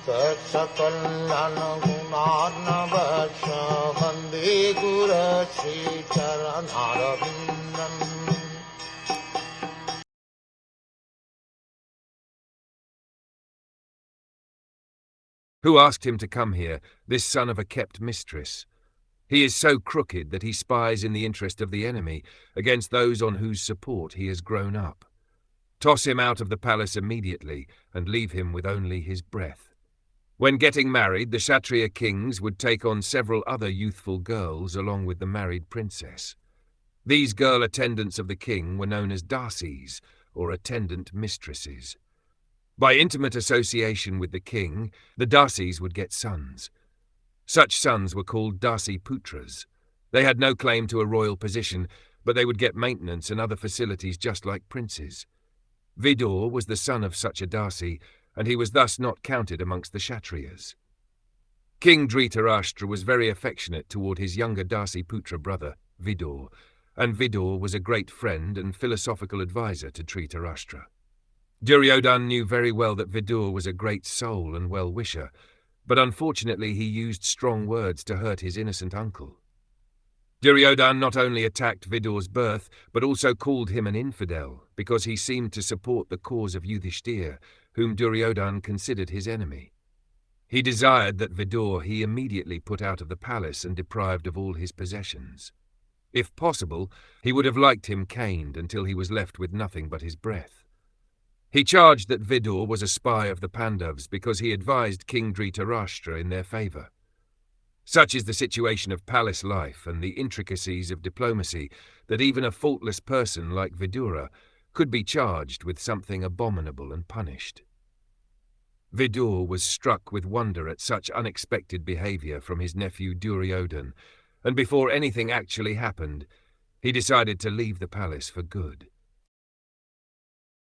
Saksakallan gunarnavasya Vande Guru Sri Charanaravindan. Who asked him to come here, this son of a kept mistress? He is so crooked that he spies in the interest of the enemy against those on whose support he has grown up. Toss him out of the palace immediately and leave him with only his breath. When getting married, the Kshatriya kings would take on several other youthful girls along with the married princess. These girl attendants of the king were known as dasis, or attendant mistresses. By intimate association with the king, the dasis would get sons. Such sons were called dasi putras. They had no claim to a royal position, but they would get maintenance and other facilities just like princes. Vidhura was the son of such a dasi, and he was thus not counted amongst the Kshatriyas. King Dhritarashtra was very affectionate toward his younger dasi putra brother, Vidhura, and Vidhura was a great friend and philosophical advisor to Dhritarashtra. Duryodhana knew very well that Vidhura was a great soul and well-wisher, but unfortunately he used strong words to hurt his innocent uncle. Duryodhana not only attacked Vidura's birth, but also called him an infidel, because he seemed to support the cause of Yudhishthira, whom Duryodhana considered his enemy. He desired that Vidura he immediately put out of the palace and deprived of all his possessions. If possible, he would have liked him caned until he was left with nothing but his breath. He charged that Vidura was a spy of the Pandavas because he advised King Dhritarashtra in their favour. Such is the situation of palace life and the intricacies of diplomacy that even a faultless person like Vidura could be charged with something abominable and punished. Vidura was struck with wonder at such unexpected behaviour from his nephew Duryodhana, and before anything actually happened, he decided to leave the palace for good.